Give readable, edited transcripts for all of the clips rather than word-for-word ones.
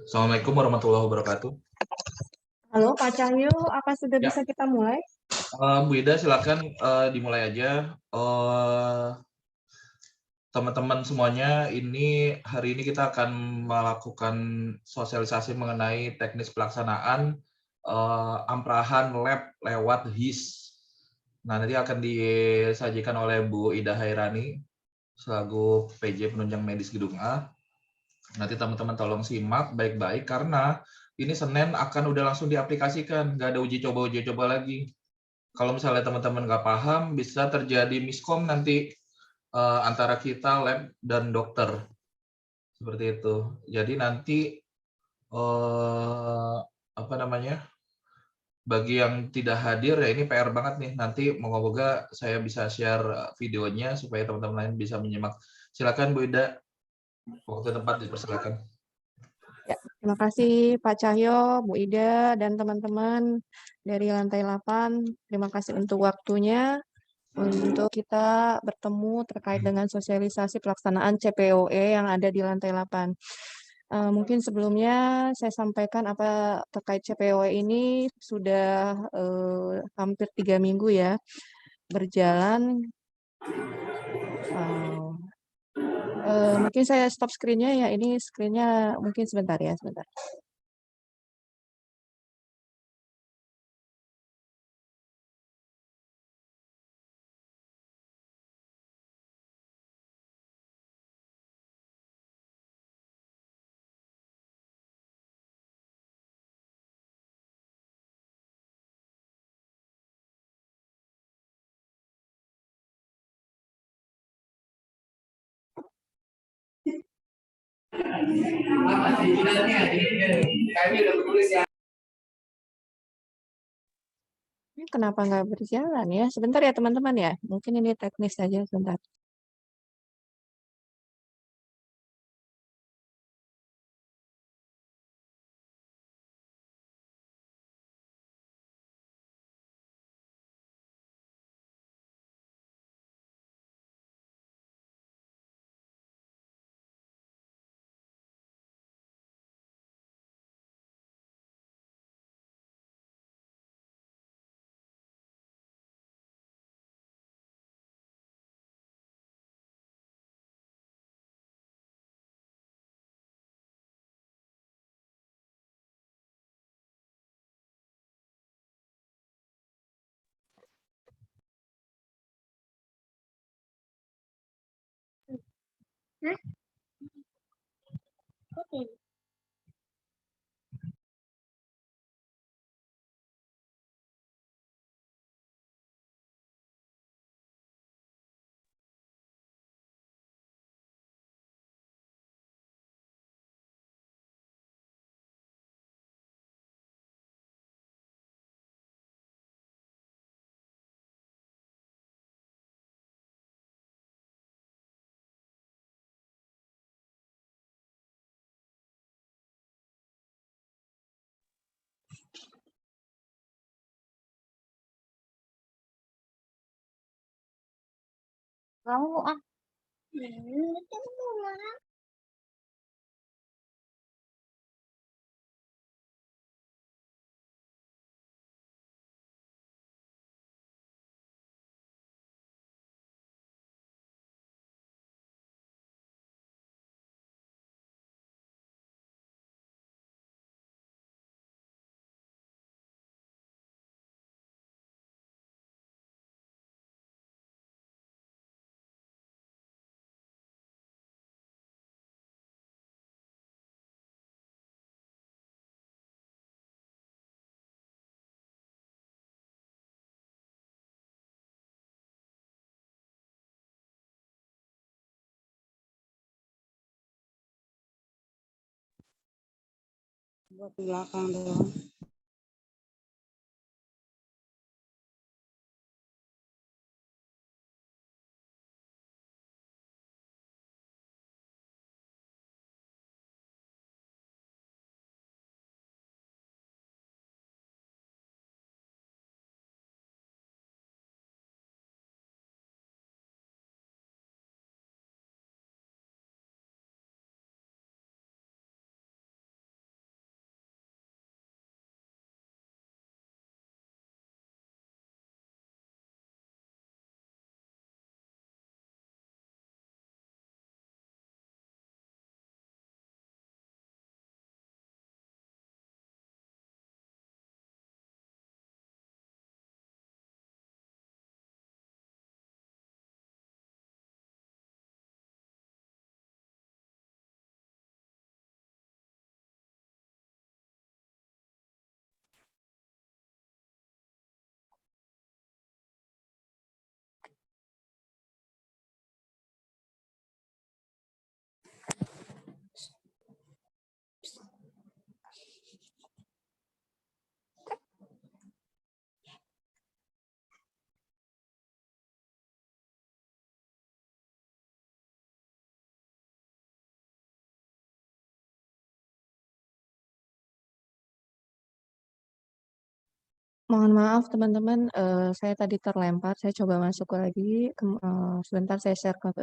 Assalamualaikum warahmatullahi wabarakatuh. Halo Pak Cahyo, apa sudah Ya. bisa kita mulai? Bu Ida, silakan dimulai aja. Teman-teman semuanya, hari ini kita akan melakukan sosialisasi mengenai teknis pelaksanaan amprahan lab lewat HIS. Nah, nanti akan disajikan oleh Bu Ida Hairani selaku PJ Penunjang Medis Gedung A. Nanti teman-teman tolong simak baik-baik karena ini Senin akan udah langsung diaplikasikan, nggak ada uji coba lagi. Kalau misalnya teman-teman nggak paham, bisa terjadi miskom nanti antara kita, lab, dan dokter. Seperti itu. Jadi nanti, bagi yang tidak hadir, ya ini PR banget nih. Nanti moga-moga saya bisa share videonya supaya teman-teman lain bisa menyimak. Silakan Bu Ida, waktu tempat dipersilakan. Ya, terima kasih Pak Cahyo, Bu Ida, dan teman-teman dari lantai 8. Terima kasih untuk waktunya untuk kita bertemu terkait dengan sosialisasi pelaksanaan CPOE yang ada di lantai 8. Mungkin sebelumnya saya sampaikan apa terkait CPOE ini sudah hampir 3 minggu ya berjalan. Mungkin saya stop screen-nya ya, ini screen-nya mungkin sebentar ya, sebentar. Ini kenapa nggak berjalan ya? Sebentar ya teman-teman ya, mungkin ini teknis saja sebentar. Oke. Kamu ah. Buat di belakang doang. Mohon maaf teman-teman, saya tadi terlempar, saya coba masuk lagi, sebentar saya share ke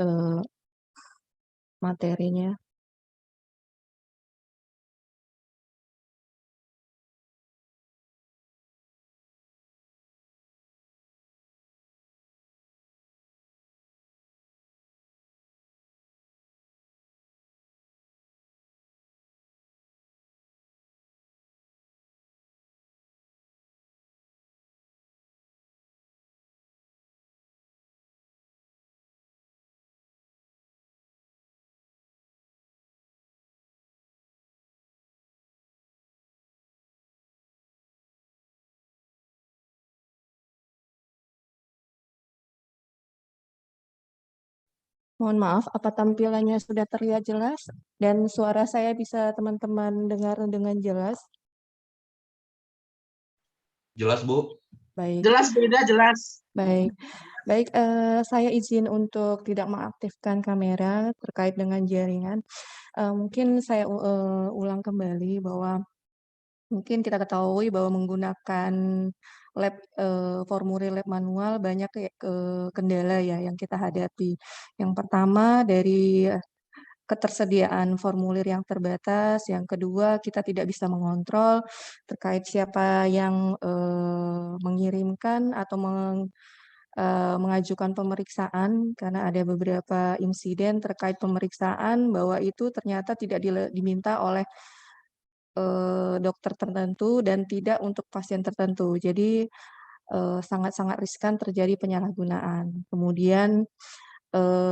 materinya. Mohon maaf, apa tampilannya sudah terlihat jelas dan suara saya bisa teman-teman dengar dengan jelas? Jelas, Bu? Baik. Jelas, beda jelas. Baik, baik. Saya izin untuk tidak mengaktifkan kamera terkait dengan jaringan. Mungkin saya ulang kembali bahwa mungkin kita ketahui bahwa menggunakan lab formulir lab manual banyak kendala ya yang kita hadapi. Yang pertama dari ketersediaan formulir yang terbatas, yang kedua kita tidak bisa mengontrol terkait siapa yang mengirimkan atau mengajukan pemeriksaan karena ada beberapa insiden terkait pemeriksaan bahwa itu ternyata tidak diminta oleh dokter tertentu dan tidak untuk pasien tertentu. Jadi sangat-sangat riskan terjadi penyalahgunaan. Kemudian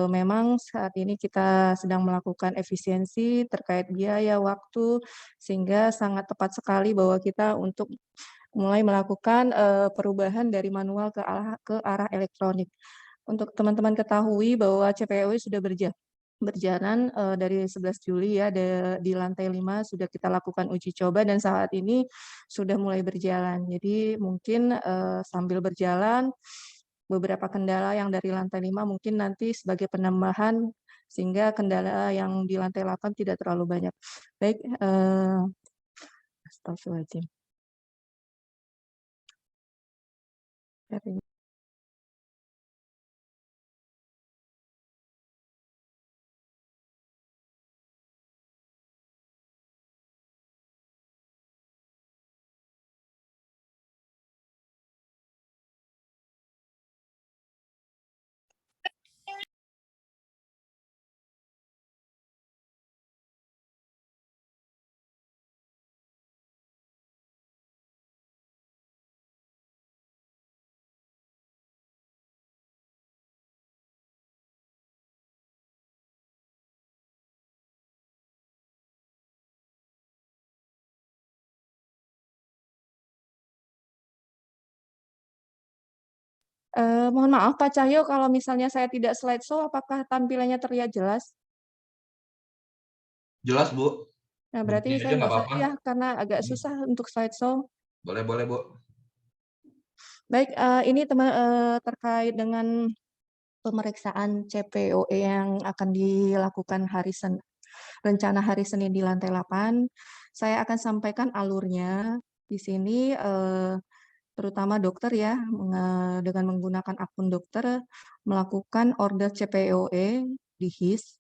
memang saat ini kita sedang melakukan efisiensi terkait biaya, waktu, sehingga sangat tepat sekali bahwa kita untuk mulai melakukan perubahan dari manual ke arah elektronik. Untuk teman-teman ketahui bahwa CPNU sudah berjalan dari 11 Juli ya di lantai 5 sudah kita lakukan uji coba dan saat ini sudah mulai berjalan. Jadi mungkin sambil berjalan beberapa kendala yang dari lantai 5 mungkin nanti sebagai penambahan sehingga kendala yang di lantai 8 tidak terlalu banyak. Baik, astagfirullahaladzim. Mohon maaf Pak Cahyo, kalau misalnya saya tidak slideshow, apakah tampilannya terlihat jelas? Jelas, Bu. Nah, berarti Begini saya aja nggak nggak usah, apa-apa. ya karena agak susah untuk slideshow. Boleh, Bu. Baik, ini terkait dengan pemeriksaan CPOE yang akan dilakukan rencana hari Senin di lantai 8. Saya akan sampaikan alurnya di sini, terutama dokter ya, dengan menggunakan akun dokter melakukan order CPOE di HIS.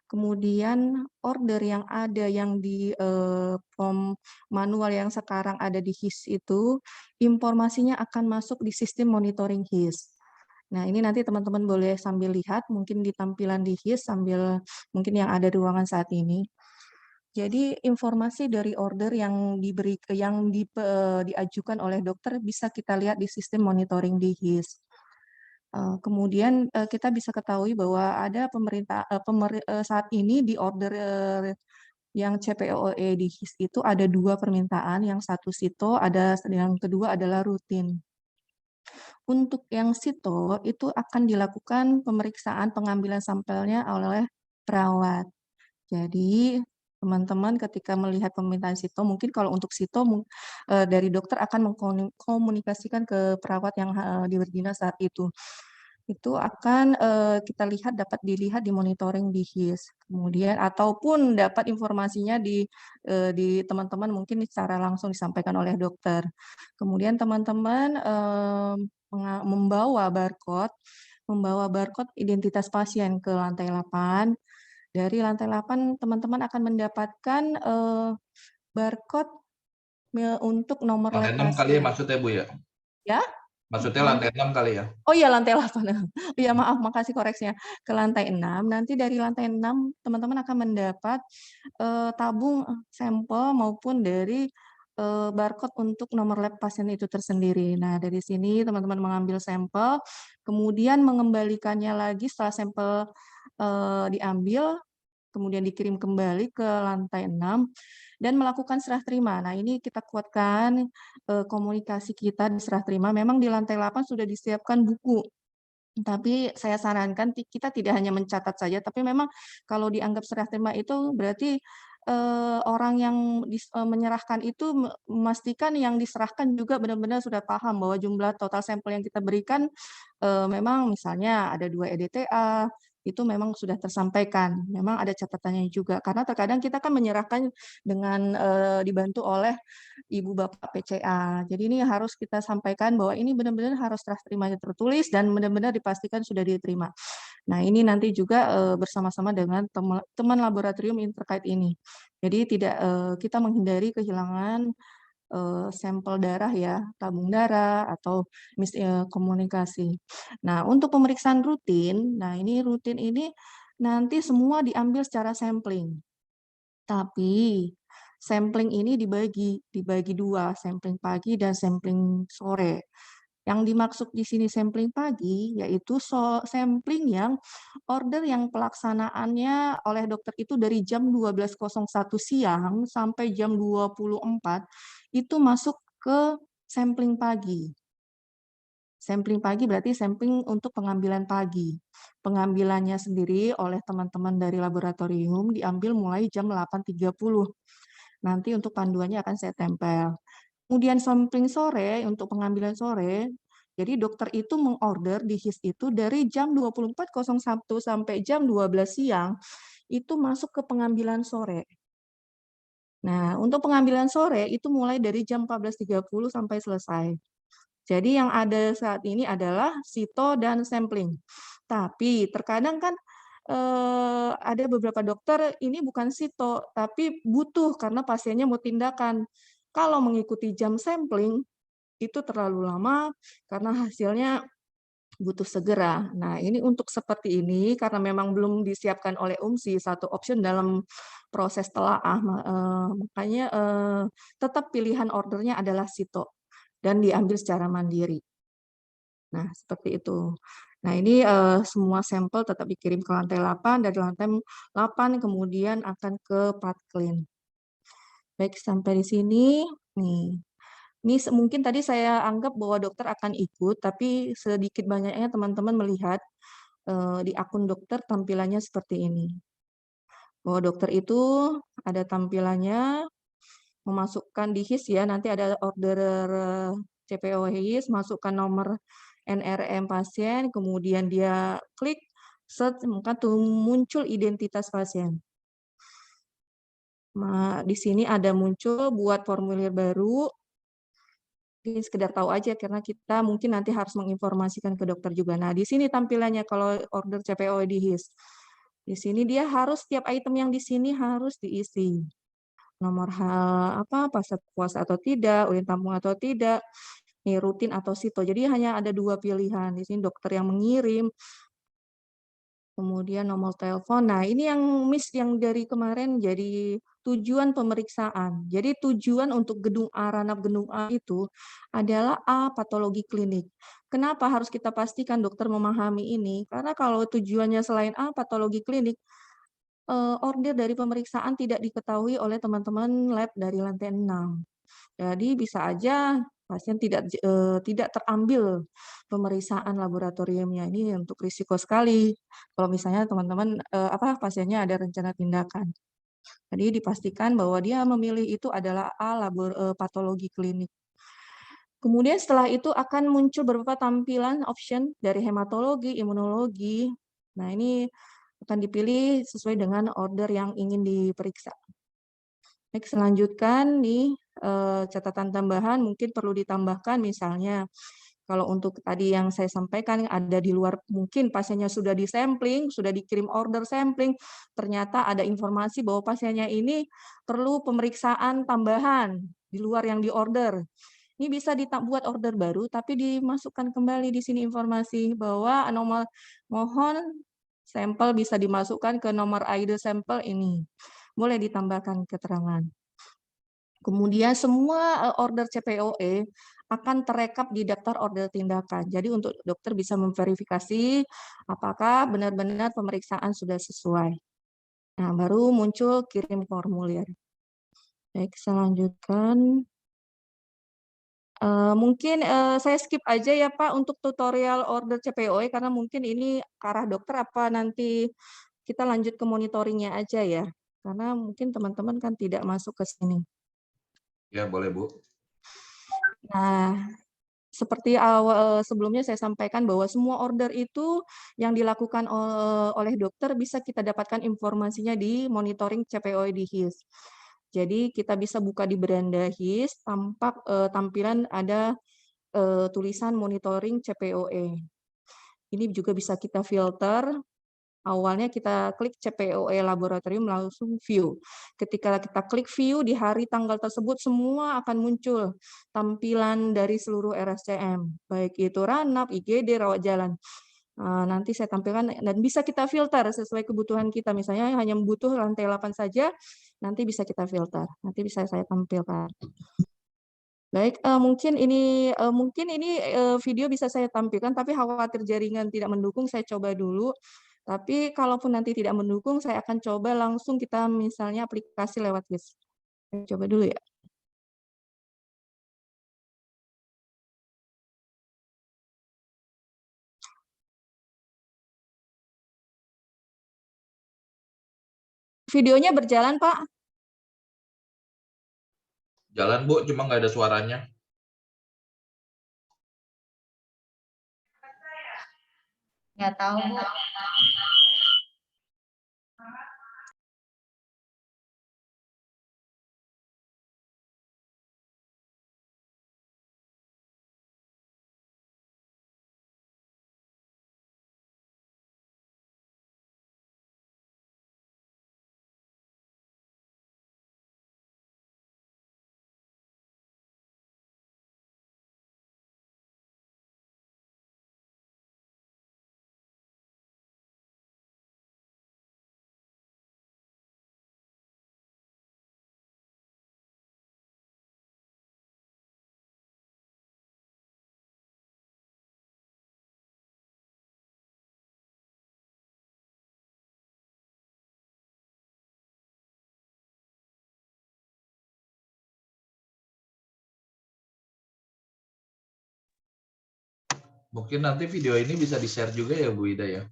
Kemudian order yang ada yang di form manual yang sekarang ada di HIS itu, informasinya akan masuk di sistem monitoring HIS. Nah, ini nanti teman-teman boleh sambil lihat, mungkin di tampilan di HIS sambil mungkin yang ada di ruangan saat ini. Jadi informasi dari order yang diajukan oleh dokter bisa kita lihat di sistem monitoring di HIS. Kemudian kita bisa ketahui bahwa ada saat ini di order yang CPOE di HIS itu ada 2 permintaan, yang satu sito, yang kedua adalah rutin. Untuk yang sito itu akan dilakukan pemeriksaan pengambilan sampelnya oleh perawat. Jadi teman-teman ketika melihat permintaan sito, mungkin kalau untuk sito dari dokter akan mengkomunikasikan ke perawat yang berdinas saat itu. Itu akan dapat dilihat di monitoring di HIS. Kemudian ataupun dapat informasinya di teman-teman mungkin secara langsung disampaikan oleh dokter. Kemudian teman-teman membawa barcode identitas pasien ke lantai 8. Dari lantai 8 teman-teman akan mendapatkan barcode untuk nomor Lantai lab 6 kali ya pasien. maksudnya, Bu, ya? Ya? Maksudnya lantai 6 kali ya? Oh iya, lantai 8. Iya, maaf, makasih koreksinya. Ke lantai 6, nanti dari lantai 6 teman-teman akan mendapat tabung sampel maupun dari barcode untuk nomor lab pasien itu tersendiri. Nah, dari sini teman-teman mengambil sampel, kemudian mengembalikannya lagi setelah sampel diambil, kemudian dikirim kembali ke lantai 6 dan melakukan serah terima. Nah, ini kita kuatkan komunikasi kita di serah terima. Memang di lantai 8 sudah disiapkan buku, tapi saya sarankan kita tidak hanya mencatat saja, tapi memang kalau dianggap serah terima itu berarti orang yang menyerahkan itu memastikan yang diserahkan juga benar-benar sudah paham bahwa jumlah total sampel yang kita berikan memang misalnya ada 2 EDTA, itu memang sudah tersampaikan. Memang ada catatannya juga, karena terkadang kita kan menyerahkan dengan dibantu oleh Ibu Bapak PCA. Jadi ini harus kita sampaikan bahwa ini benar-benar harus serah terimanya tertulis dan benar-benar dipastikan sudah diterima. Nah, ini nanti juga bersama-sama dengan teman laboratorium yang terkait ini. Jadi tidak kita menghindari kehilangan sampel darah ya, tabung darah atau komunikasi. Nah, untuk pemeriksaan rutin, rutin ini nanti semua diambil secara sampling. Tapi sampling ini dibagi 2, sampling pagi dan sampling sore. Yang dimaksud di sini sampling pagi yaitu sampling yang order yang pelaksanaannya oleh dokter itu dari jam 12.01 siang sampai jam 24 itu masuk ke sampling pagi. Sampling pagi berarti sampling untuk pengambilan pagi. Pengambilannya sendiri oleh teman-teman dari laboratorium diambil mulai jam 8.30. Nanti untuk panduannya akan saya tempel. Kemudian sampling sore, untuk pengambilan sore, jadi dokter itu mengorder di HIS itu dari jam 24.01 sampai jam 12 siang, itu masuk ke pengambilan sore. Nah, untuk pengambilan sore itu mulai dari jam 14.30 sampai selesai. Jadi yang ada saat ini adalah sito dan sampling. Tapi terkadang kan ada beberapa dokter ini bukan sito, tapi butuh karena pasiennya mau tindakan. Kalau mengikuti jam sampling, itu terlalu lama karena hasilnya butuh segera. Nah, ini untuk seperti ini, karena memang belum disiapkan oleh UMSI satu option dalam proses telaah, makanya tetap pilihan ordernya adalah sito dan diambil secara mandiri. Nah, seperti itu. Nah, ini semua sampel tetap dikirim ke lantai 8, dari lantai 8 kemudian akan ke part clean. Baik, sampai di sini. Nih. Ini mungkin tadi saya anggap bahwa dokter akan ikut, tapi sedikit banyaknya teman-teman melihat di akun dokter tampilannya seperti ini. Bahwa dokter itu ada tampilannya, memasukkan di HIS ya, nanti ada order CPO HIS, masukkan nomor NRM pasien, kemudian dia klik search, maka tuh muncul identitas pasien. Nah, di sini ada muncul buat formulir baru, ini sekedar tahu aja karena kita mungkin nanti harus menginformasikan ke dokter juga. Nah, di sini tampilannya kalau order CPO di HIS. Di sini dia harus setiap item yang di sini harus diisi. Nomor pasar puas atau tidak, urin tampung atau tidak, ini rutin atau sito. Jadi hanya ada 2 pilihan. Di sini dokter yang mengirim, kemudian nomor telepon. Nah, ini yang miss yang dari kemarin jadi tujuan pemeriksaan. Jadi tujuan untuk gedung A, ranap gedung A itu adalah A, patologi klinik. Kenapa harus kita pastikan dokter memahami ini? Karena kalau tujuannya selain A, patologi klinik, order dari pemeriksaan tidak diketahui oleh teman-teman lab dari lantai 6. Jadi bisa aja pasien tidak terambil pemeriksaan laboratoriumnya. Ini untuk risiko sekali kalau misalnya teman-teman pasiennya ada rencana tindakan. Jadi dipastikan bahwa dia memilih itu adalah A, patologi klinik. Kemudian setelah itu akan muncul beberapa tampilan option dari hematologi, imunologi. Nah, ini akan dipilih sesuai dengan order yang ingin diperiksa. Baik, selanjutkan nih catatan tambahan mungkin perlu ditambahkan misalnya kalau untuk tadi yang saya sampaikan ada di luar mungkin pasiennya sudah di sampling, sudah dikirim order sampling, ternyata ada informasi bahwa pasiennya ini perlu pemeriksaan tambahan di luar yang diorder. Ini bisa dibuat order baru tapi dimasukkan kembali di sini informasi bahwa mohon sampel bisa dimasukkan ke nomor ID sampel ini. Boleh ditambahkan keterangan. Kemudian semua order CPOE akan terekap di daftar order tindakan. Jadi untuk dokter bisa memverifikasi apakah benar-benar pemeriksaan sudah sesuai. Nah, baru muncul kirim formulir. Baik, saya lanjutkan. Mungkin saya skip aja ya Pak untuk tutorial order CPOE karena mungkin ini ke arah dokter apa nanti kita lanjut ke monitoringnya aja ya. Karena mungkin teman-teman kan tidak masuk ke sini. Ya, boleh Bu. Nah, seperti sebelumnya saya sampaikan bahwa semua order itu yang dilakukan oleh dokter bisa kita dapatkan informasinya di monitoring CPOE di HIS. Jadi kita bisa buka di beranda HIS, tampak tampilan ada tulisan monitoring CPOE. Ini juga bisa kita filter. Awalnya kita klik CPOE laboratorium langsung view. Ketika kita klik view di hari tanggal tersebut semua akan muncul tampilan dari seluruh RSCM, baik itu ranap, IGD, rawat jalan. Nanti saya tampilkan dan bisa kita filter sesuai kebutuhan kita. Misalnya hanya butuh lantai 8 saja, nanti bisa kita filter. Nanti bisa saya tampilkan. Baik, mungkin ini video bisa saya tampilkan, tapi khawatir jaringan tidak mendukung, saya coba dulu. Tapi kalaupun nanti tidak mendukung, saya akan coba langsung kita misalnya aplikasi lewat HIS. Saya coba dulu ya. Videonya berjalan, Pak? Jalan Bu, cuma nggak ada suaranya. Nggak tahu, Bu. Mungkin nanti video ini bisa di-share juga ya Bu Ida ya.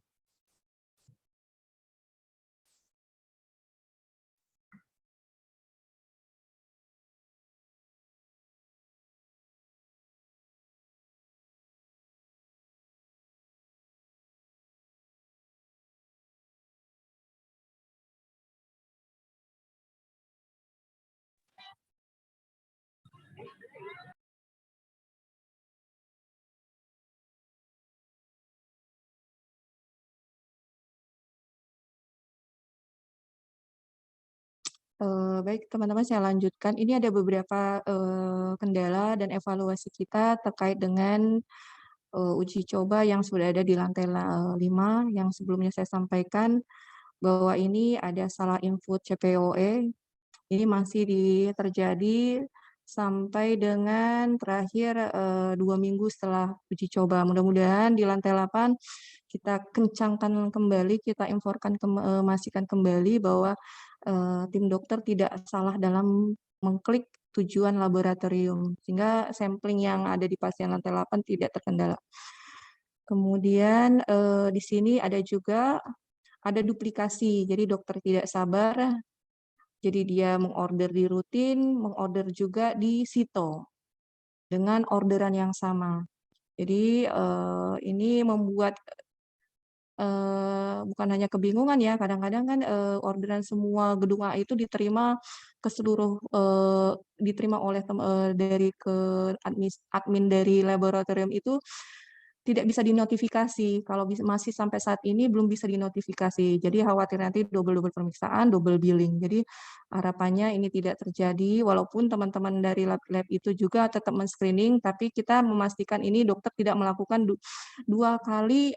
Baik teman-teman, saya lanjutkan. Ini ada beberapa kendala dan evaluasi kita terkait dengan uji coba yang sudah ada di lantai 5 yang sebelumnya saya sampaikan bahwa ini ada salah input CPOE. Ini masih terjadi sampai dengan terakhir 2 minggu setelah uji coba. Mudah-mudahan di lantai 8 kita kencangkan kembali, kita masihkan kembali bahwa tim dokter tidak salah dalam mengklik tujuan laboratorium, sehingga sampling yang ada di pasien lantai 8 tidak terkendala. Kemudian di sini ada juga ada duplikasi, jadi dokter tidak sabar, jadi dia mengorder di rutin, mengorder juga di sito dengan orderan yang sama. Jadi ini membuat bukan hanya kebingungan ya, kadang-kadang kan orderan semua gedung A itu diterima ke seluruh diterima oleh dari admin dari laboratorium itu tidak bisa dinotifikasi. Kalau masih sampai saat ini belum bisa dinotifikasi. Jadi khawatir nanti double pemeriksaan, double billing. Jadi harapannya ini tidak terjadi, walaupun teman-teman dari lab itu juga tetap men-screening, tapi kita memastikan ini dokter tidak melakukan 2 kali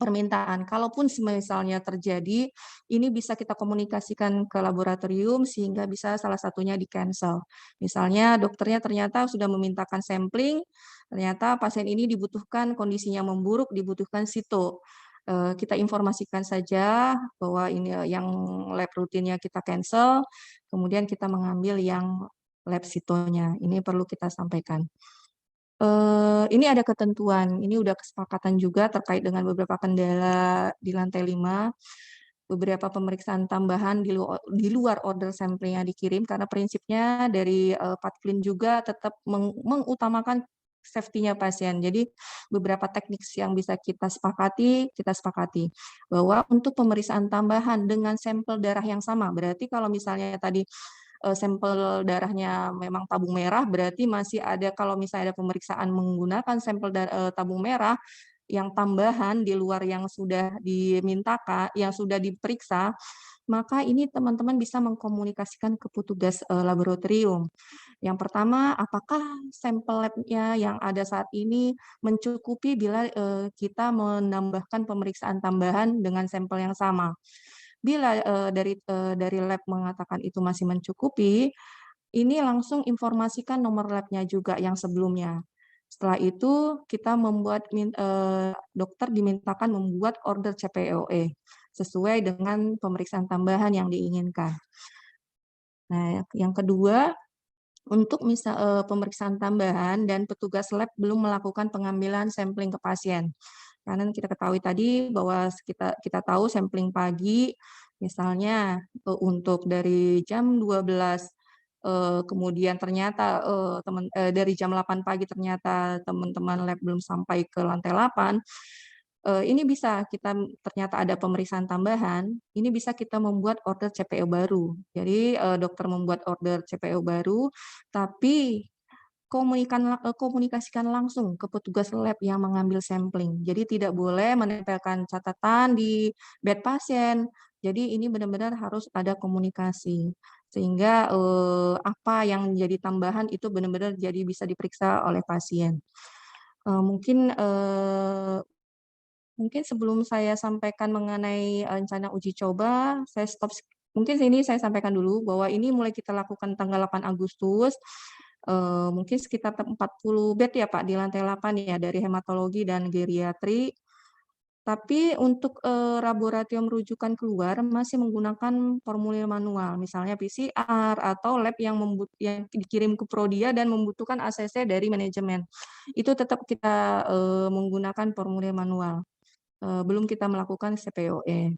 permintaan. Kalaupun misalnya terjadi, ini bisa kita komunikasikan ke laboratorium sehingga bisa salah satunya di-cancel. Misalnya dokternya ternyata sudah memintakan sampling, ternyata pasien ini dibutuhkan kondisinya memburuk, dibutuhkan sito. Kita informasikan saja bahwa ini yang lab rutinnya kita cancel, kemudian kita mengambil yang lab sitonya. Ini perlu kita sampaikan. Ini ada ketentuan, ini udah kesepakatan juga terkait dengan beberapa kendala di lantai 5, beberapa pemeriksaan tambahan di luar order sampling yang dikirim, karena prinsipnya dari Patklin juga tetap mengutamakan safety-nya pasien. Jadi beberapa teknik yang bisa kita sepakati bahwa untuk pemeriksaan tambahan dengan sampel darah yang sama, berarti kalau misalnya tadi sampel darahnya memang tabung merah, berarti masih ada, kalau misalnya ada pemeriksaan menggunakan sampel tabung merah yang tambahan di luar yang sudah dimintakan, yang sudah diperiksa, maka ini teman-teman bisa mengkomunikasikan ke petugas laboratorium. Yang pertama, apakah sampel labnya yang ada saat ini mencukupi bila kita menambahkan pemeriksaan tambahan dengan sampel yang sama. Bila dari lab mengatakan itu masih mencukupi, ini langsung informasikan nomor labnya juga yang sebelumnya. Setelah itu kita dokter dimintakan membuat order CPOE sesuai dengan pemeriksaan tambahan yang diinginkan. Nah, yang kedua, untuk pemeriksaan tambahan dan petugas lab belum melakukan pengambilan sampling ke pasien. Karena kita ketahui tadi bahwa kita tahu sampling pagi, misalnya untuk dari jam 12, kemudian ternyata dari jam 8 pagi ternyata teman-teman lab belum sampai ke lantai 8, ini bisa kita ternyata ada pemeriksaan tambahan, ini bisa kita membuat order CPO baru. Jadi dokter membuat order CPO baru, tapi komunikasikan langsung ke petugas lab yang mengambil sampling. Jadi tidak boleh menempelkan catatan di bed pasien. Jadi ini benar-benar harus ada komunikasi sehingga apa yang menjadi tambahan itu benar-benar jadi bisa diperiksa oleh pasien. Mungkin sebelum saya sampaikan mengenai rencana uji coba, saya stop. Mungkin ini saya sampaikan dulu bahwa ini mulai kita lakukan tanggal 8 Agustus. Mungkin sekitar 40 bed ya Pak di lantai 8 ya, dari hematologi dan geriatri. Tapi untuk laboratorium rujukan keluar masih menggunakan formulir manual, misalnya PCR atau lab yang dikirim ke Prodia dan membutuhkan ACC dari manajemen. Itu tetap kita menggunakan formulir manual. Belum kita melakukan CPOE.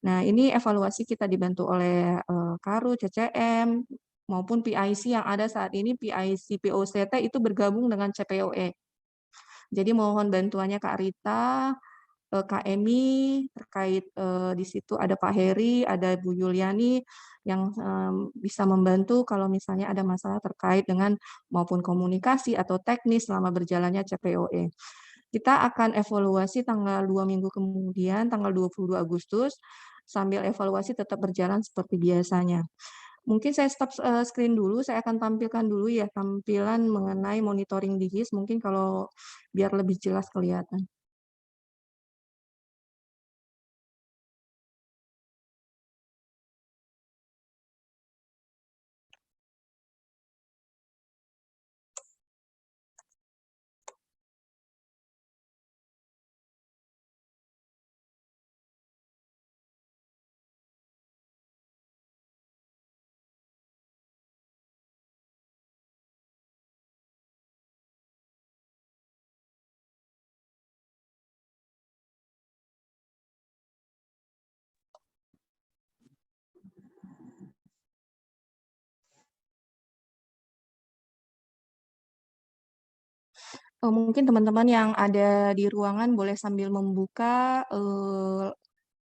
Nah, ini evaluasi kita dibantu oleh Karu, CCM, maupun PIC yang ada saat ini, PIC POCT itu bergabung dengan CPOE. Jadi mohon bantuannya Kak Rita, Kak Emi, terkait di situ ada Pak Heri, ada Bu Yuliani, yang bisa membantu kalau misalnya ada masalah terkait dengan maupun komunikasi atau teknis selama berjalannya CPOE. Kita akan evaluasi tanggal 2 minggu kemudian, tanggal 22 Agustus, sambil evaluasi tetap berjalan seperti biasanya. Mungkin saya stop screen dulu, saya akan tampilkan dulu ya tampilan mengenai monitoring di HIS, mungkin kalau biar lebih jelas kelihatan. Mungkin teman-teman yang ada di ruangan boleh sambil membuka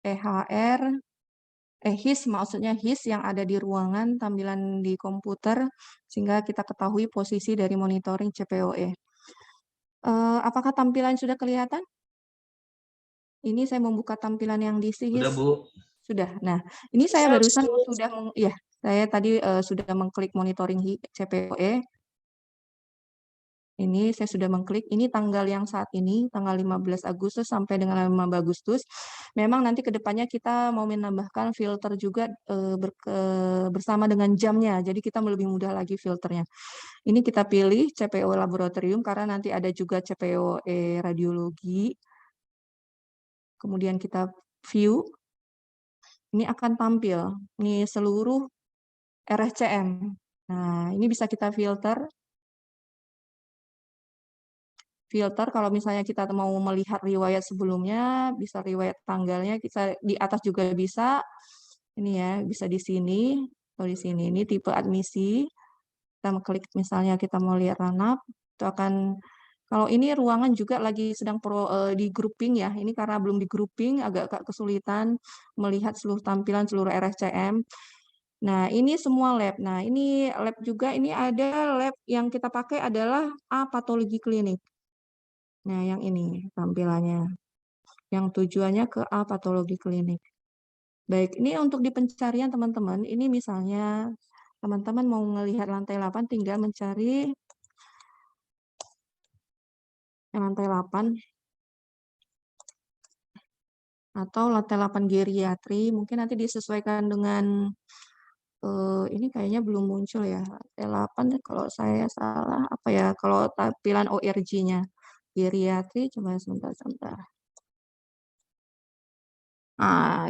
HIS, maksudnya HIS yang ada di ruangan, tampilan di komputer, sehingga kita ketahui posisi dari monitoring CPOE. Apakah tampilan sudah kelihatan? Ini saya membuka tampilan yang di HIS. Udah, Bu. Sudah. Nah, ini saya barusan saya tadi sudah mengklik monitoring CPOE. Ini saya sudah mengklik, ini tanggal yang saat ini, tanggal 15 Agustus sampai dengan 5 Agustus. Memang nanti ke depannya kita mau menambahkan filter juga bersama dengan jamnya, jadi kita lebih mudah lagi filternya. Ini kita pilih CPO laboratorium, karena nanti ada juga CPOE radiologi. Kemudian kita view, ini akan tampil, ini seluruh RSCM. Nah, ini bisa kita filter kalau misalnya kita mau melihat riwayat sebelumnya, bisa riwayat tanggalnya, kita di atas juga bisa. Ini ya, bisa di sini atau di sini. Ini tipe admisi. Kita klik misalnya kita mau lihat ranap, itu akan, kalau ini ruangan juga lagi sedang di grouping ya. Ini karena belum di grouping, agak kesulitan melihat seluruh tampilan seluruh RSCM. Nah, ini semua lab. Nah, ini lab juga, ini ada lab yang kita pakai adalah A patologi klinik. Nah, yang ini tampilannya. Yang tujuannya ke A patologi klinik. Baik, ini untuk di pencarian teman-teman, ini misalnya teman-teman mau melihat lantai 8, tinggal mencari lantai 8 atau lantai 8 geriatri, mungkin nanti disesuaikan dengan ini kayaknya belum muncul ya, lantai 8 kalau saya salah, apa ya, kalau tampilan ORG-nya. Geriatri, coba sebentar.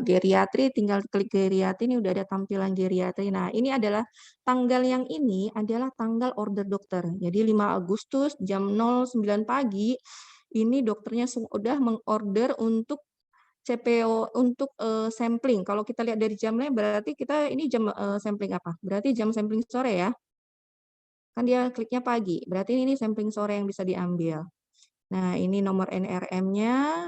Geriatri, tinggal klik geriatri, ini udah ada tampilan geriatri. Nah, ini adalah tanggal yang ini adalah tanggal order dokter. Jadi 5 Agustus jam 09 pagi, ini dokternya sudah mengorder untuk CPO, untuk sampling. Kalau kita lihat dari jamnya, berarti kita ini jam sampling apa? Berarti jam sampling sore ya. Kan dia kliknya pagi, berarti ini sampling sore yang bisa diambil. Nah, ini nomor NRM-nya.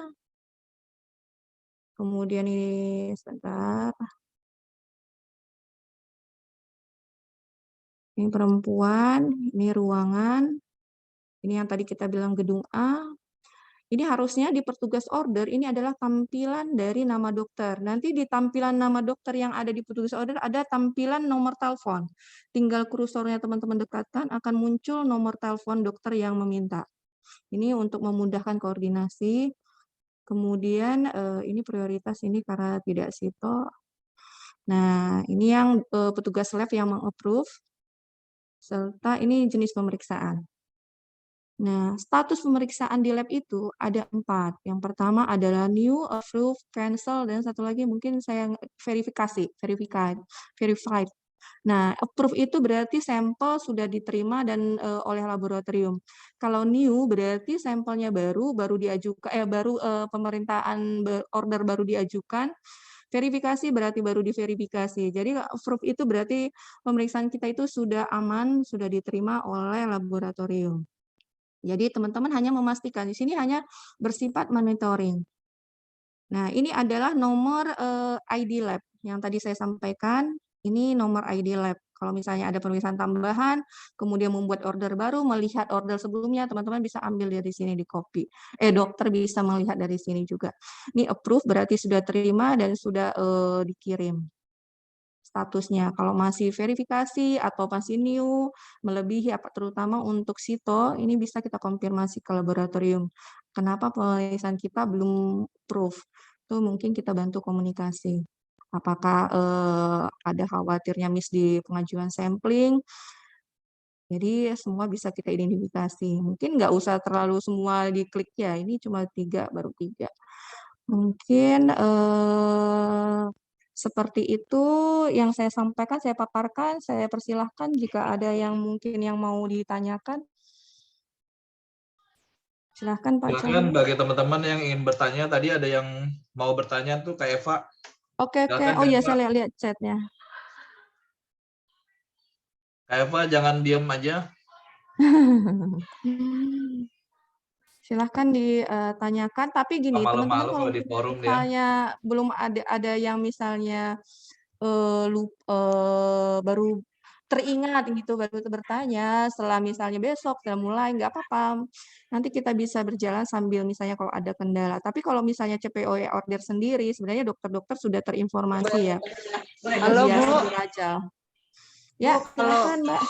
Kemudian ini, sebentar. Ini perempuan, ini ruangan. Ini yang tadi kita bilang gedung A. Ini harusnya di petugas order, ini adalah tampilan dari nama dokter. Nanti di tampilan nama dokter yang ada di petugas order, ada tampilan nomor telepon. Tinggal kursornya teman-teman dekatkan, akan muncul nomor telepon dokter yang meminta. Ini untuk memudahkan koordinasi. Kemudian ini prioritas ini karena tidak sito. Nah, ini yang petugas lab yang meng-approve, serta ini jenis pemeriksaan. Nah, status pemeriksaan di lab itu ada 4. Yang pertama adalah new, approve, cancel, dan satu lagi mungkin saya verified. Nah, approve itu berarti sampel sudah diterima dan oleh laboratorium. Kalau new berarti sampelnya baru diajukan, pemerintahan order baru diajukan. Verifikasi berarti baru diverifikasi. Jadi approve itu berarti pemeriksaan kita itu sudah aman, sudah diterima oleh laboratorium. Jadi teman-teman hanya memastikan, di sini hanya bersifat monitoring. Nah, ini adalah nomor ID lab yang tadi saya sampaikan. Ini nomor ID lab. Kalau misalnya ada pemeriksaan tambahan, kemudian membuat order baru, melihat order sebelumnya, teman-teman bisa ambil dari sini di copy. Dokter bisa melihat dari sini juga. Ini approve berarti sudah terima dan sudah dikirim statusnya. Kalau masih verifikasi atau masih new, melebihi terutama untuk sito, ini bisa kita konfirmasi ke laboratorium. Kenapa pemeriksaan kita belum proof? Itu mungkin kita bantu komunikasi. Apakah ada khawatirnya miss di pengajuan sampling? Jadi semua bisa kita identifikasi. Mungkin nggak usah terlalu semua diklik ya. Ini cuma 3, baru 3. Mungkin seperti itu yang saya sampaikan, saya paparkan, saya persilahkan jika ada yang mungkin yang mau ditanyakan. Silahkan Pak Silakan Cahyo. bagi teman-teman yang ingin bertanya, tadi ada yang mau bertanya tuh Kak Eva. Oke. Silakan, Oh Kak iya, Eva. saya lihat chatnya. Kak Eva jangan diem aja. Silahkan ditanyakan, tapi gini, teman-teman Malu-malu kalau kalau di forum dia. misalnya belum ada yang misalnya baru teringat gitu, baru bertanya, setelah misalnya besok sudah mulai, nggak apa-apa. Nanti kita bisa berjalan sambil misalnya kalau ada kendala. Tapi kalau misalnya CPOE order sendiri, sebenarnya dokter-dokter sudah terinformasi ya. Halo Biasa Bu, dirajal. Ya, silakan Mbak.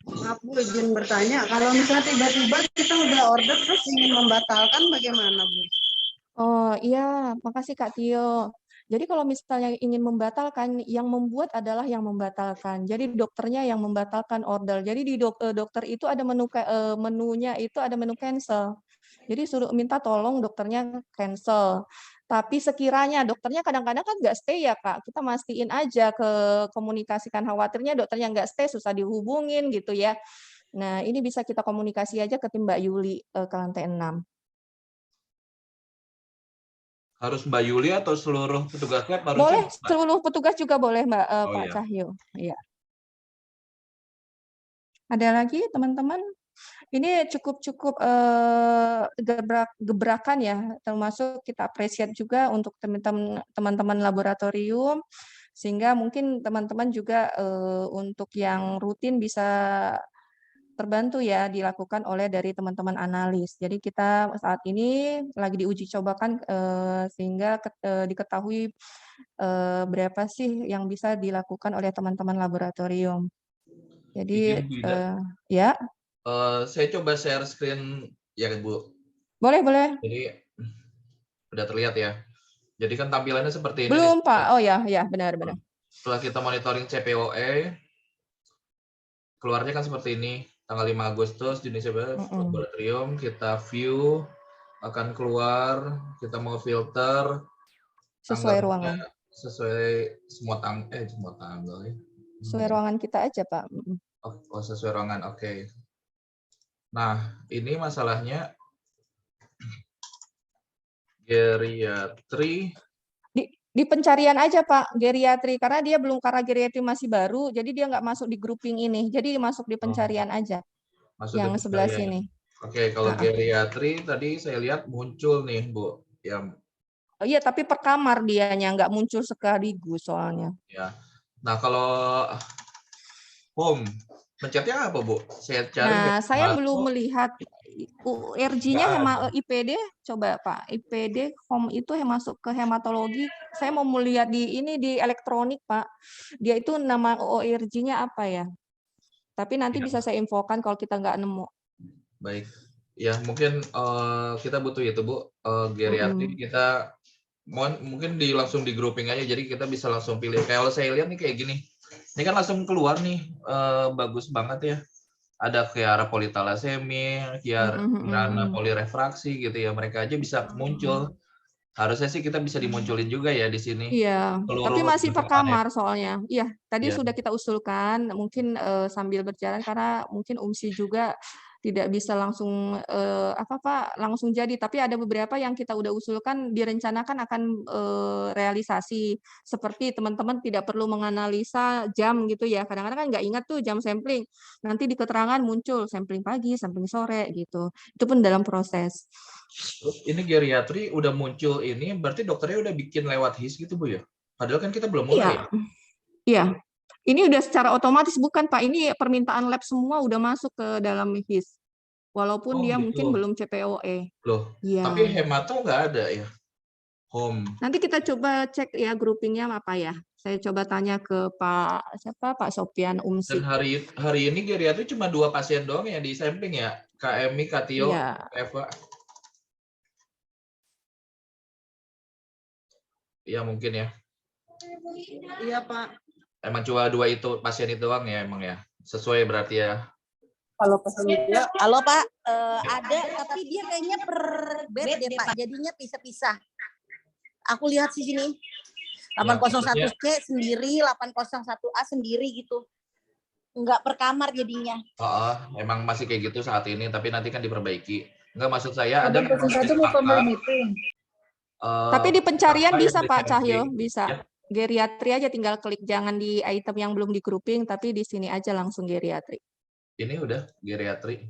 maaf Bu izin bertanya, kalau misalnya tiba-tiba kita udah order terus ingin membatalkan bagaimana Bu? Oh iya, makasih Kak Tio. Jadi kalau misalnya ingin membatalkan, yang membuat adalah yang membatalkan. Jadi dokternya yang membatalkan order. Jadi di dokter itu ada menunya itu ada menu cancel. Jadi suruh minta tolong dokternya cancel. Tapi sekiranya dokternya kadang-kadang kan nggak stay ya Kak. Kita mastiin aja ke komunikasikan, khawatirnya dokternya nggak stay, susah dihubungin gitu ya. Nah ini bisa kita komunikasi aja ke tim Mbak Yuli ke lantai 6. Harus Mbak Yuli atau seluruh petugas lab harus Boleh, juga, Mbak? seluruh petugas juga boleh, Mbak, Oh Pak iya. Cahyo. Iya. Ada lagi, teman-teman? Ini cukup gebrakan ya, termasuk kita appreciate juga untuk teman-teman laboratorium, sehingga mungkin teman-teman juga untuk yang rutin bisa terbantu ya dilakukan oleh dari teman-teman analis. Jadi kita saat ini lagi diuji cobakan sehingga diketahui berapa sih yang bisa dilakukan oleh teman-teman laboratorium. Jadi Izin Bu Ida. ya, Saya coba share screen ya Bu. boleh. Jadi udah terlihat ya. Jadi kan tampilannya seperti ini nih. Belum Pak. Oh ya, benar. Setelah kita monitoring CPOE, keluarnya kan seperti ini. Tanggal 5 Agustus, jenis laboratorium, kita view, akan keluar, kita mau filter, Sesuai tanggalnya ruangan. sesuai semua tanggal ya. Sesuai ruangan kita aja Pak. Oh, sesuai ruangan, oke. Nah, ini masalahnya geriatri. Di pencarian aja Pak, geriatri, karena dia belum, karena geriatri masih baru, jadi dia nggak masuk di grouping ini, jadi masuk di pencarian aja. Masuk Yang di sebelah pencarian. sini. Oke, kalau geriatri tadi saya lihat muncul nih Bu. Oh iya, tapi per kamar dianya, nggak muncul sekaligus soalnya. Ya. Nah, kalau home, pencetnya apa Bu? Saya cari. Nah, saya belum melihat URG-nya IPD, coba Pak. IPD home itu yang masuk ke hematologi. Saya mau melihat di elektronik Pak. Dia itu nama ORG-nya apa ya? Tapi nanti bisa saya infokan kalau kita nggak nemu. Baik. Ya, mungkin kita butuh itu Bu. Geriatri kita mungkin langsung di grouping aja, jadi kita bisa langsung pilih. Kalau saya lihat nih kayak gini. Ini kan langsung keluar nih, bagus banget ya. ada Chiara polithalassemia, Chiara polirefraksi gitu ya. Mereka aja bisa muncul. Harusnya sih kita bisa dimunculin juga ya di sini. Iya, tapi Seluruh masih per teman-teman ya. kamar soalnya. Iya, tadi Iya. sudah kita usulkan, mungkin sambil berjalan karena mungkin UMSI juga tidak bisa langsung langsung jadi. Tapi ada beberapa yang kita udah usulkan direncanakan akan realisasi. Seperti teman-teman tidak perlu menganalisa jam gitu ya. Kadang-kadang kan nggak ingat tuh jam sampling. Nanti di keterangan muncul sampling pagi, sampling sore gitu. Itu pun dalam proses. Terus ini geriatri udah muncul ini, berarti dokternya udah bikin lewat HIS gitu Bu ya? Padahal kan kita belum mulai. Iya, iya. Ini udah secara otomatis bukan Pak, ini permintaan lab semua udah masuk ke dalam HIS. Walaupun Oh dia gitu. mungkin belum CPOE. Loh, Iya. tapi hemato nggak ada ya? Home. Nanti kita coba cek ya groupingnya apa ya. Saya coba tanya ke Pak Sofian Dan UMSI. hari ini geriatri cuma 2 pasien doang yang di sampling ya? KMI, Katio, Iya. Eva. Iya mungkin ya. Iya Pak. Emang cuma 2 itu pasien itu doang ya emang ya? Sesuai berarti ya. Kalau pasien dia, Halo Pak, ada tapi dia kayaknya per bed deh Pak, jadinya pisah-pisah. Aku lihat di sini. 801C sendiri, 801A sendiri gitu. Enggak per kamar jadinya. Emang masih kayak gitu saat ini, tapi nanti kan diperbaiki. Enggak, maksud saya ada Tapi di pencarian bisa Pak Cahyo, Ya. bisa. Geriatri aja tinggal klik, jangan di item yang belum di grouping, tapi di sini aja langsung geriatri. Ini udah geriatri.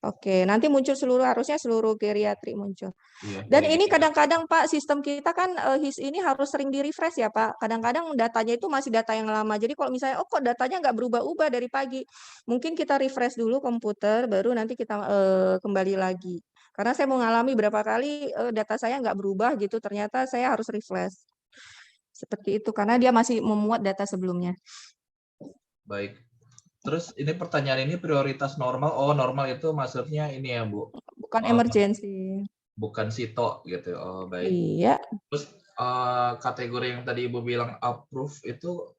Oke, nanti muncul harusnya seluruh geriatri muncul. Iya, Dan ini kadang-kadang Pak, sistem kita kan HIS ini harus sering di-refresh ya Pak. Kadang-kadang datanya itu masih data yang lama. Jadi kalau misalnya, kok datanya nggak berubah-ubah dari pagi. Mungkin kita refresh dulu komputer, baru nanti kita kembali lagi. Karena saya mengalami berapa kali data saya nggak berubah gitu, ternyata saya harus refresh. Seperti itu, karena dia masih memuat data sebelumnya. Baik. Terus ini pertanyaan ini prioritas normal. Oh, normal itu maksudnya ini ya, Bu? Bukan emergency. Bukan sito gitu. Oh, baik. Iya. Terus kategori yang tadi Ibu bilang approve itu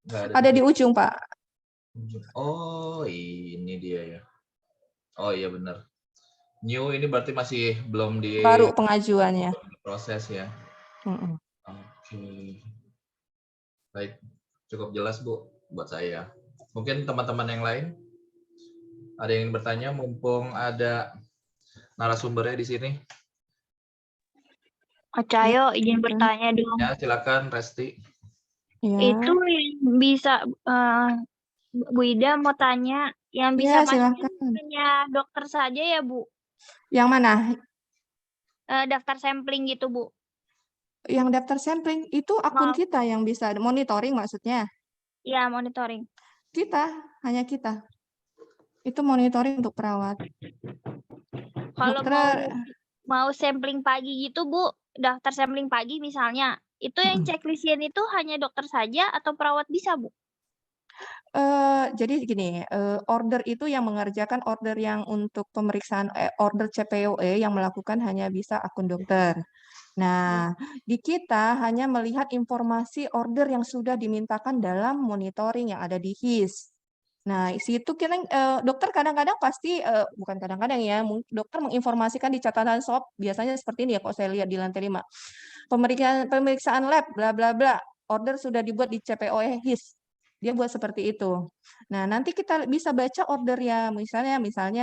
nggak ada. Ada di ujung, Pak. Oh, ini dia ya. Oh iya benar. New ini berarti masih belum di baru pengajuannya. Proses ya. Oke. Baik, cukup jelas Bu buat saya. Mungkin teman-teman yang lain ada yang ingin bertanya mumpung ada narasumbernya di sini. Pak Cahyo, izin bertanya dong. Ya, silakan Resti. Ya. Itu yang bisa Bu Ida mau tanya, yang bisa hanya dokter saja ya Bu? Yang mana? Daftar sampling gitu Bu. Yang daftar sampling itu akun kita yang bisa monitoring maksudnya? Iya, monitoring. Hanya kita. Itu monitoring untuk perawat. Kalau mau sampling pagi gitu Bu, daftar sampling pagi misalnya, itu yang checklist-in itu hanya dokter saja atau perawat bisa Bu? Jadi gini, order itu yang mengerjakan order yang untuk pemeriksaan order CPOE yang melakukan hanya bisa akun dokter. Nah, di kita hanya melihat informasi order yang sudah dimintakan dalam monitoring yang ada di HIS. Nah, situ kita dokter kadang-kadang pasti bukan kadang-kadang ya, dokter menginformasikan di catatan SOP biasanya seperti ini ya, kok saya lihat di lantai 5. Pemeriksaan lab bla bla bla, order sudah dibuat di CPOE HIS. Dia buat seperti itu. Nah, nanti kita bisa baca order ya, misalnya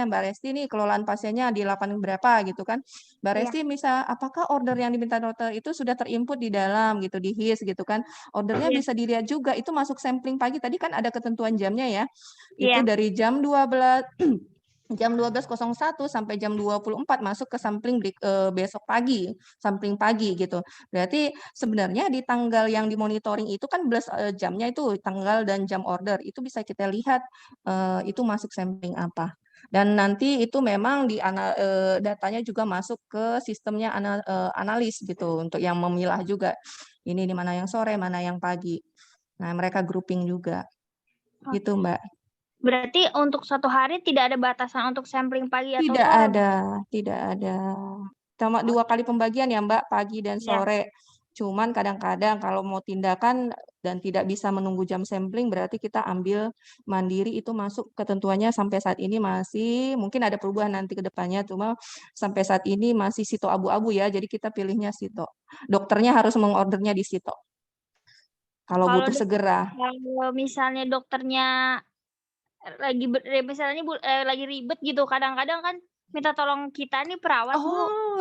Mbak Resti nih kelolaan pasiennya di 8 berapa gitu kan. Mbak Resti bisa apakah order yang diminta dokter itu sudah terinput di dalam gitu di HIS gitu kan. Ordernya bisa dilihat juga itu masuk sampling pagi tadi kan ada ketentuan jamnya ya. Itu dari jam 12 jam 12.01 sampai jam 24 masuk ke sampling besok pagi, sampling pagi gitu. Berarti sebenarnya di tanggal yang dimonitoring itu kan jamnya itu tanggal dan jam order itu bisa kita lihat itu masuk sampling apa. Dan nanti itu memang datanya juga masuk ke sistemnya analis gitu untuk yang memilah juga. Ini di mana yang sore, mana yang pagi. Nah, mereka grouping juga. Gitu, Mbak. Berarti untuk satu hari tidak ada batasan untuk sampling pagi atau sore? Tidak ada. Cuma 2 kali pembagian ya Mbak, pagi dan sore. Cuman kadang-kadang kalau mau tindakan dan tidak bisa menunggu jam sampling, berarti kita ambil mandiri, itu masuk ketentuannya sampai saat ini masih, mungkin ada perubahan nanti ke depannya, cuma sampai saat ini masih sito abu-abu ya, jadi kita pilihnya sito. Dokternya harus mengordernya di sito. Kalau Kalau butuh segera. kalau misalnya dokternya misalnya lagi ribet gitu, kadang-kadang kan minta tolong kita nih perawat, Bu. Oh,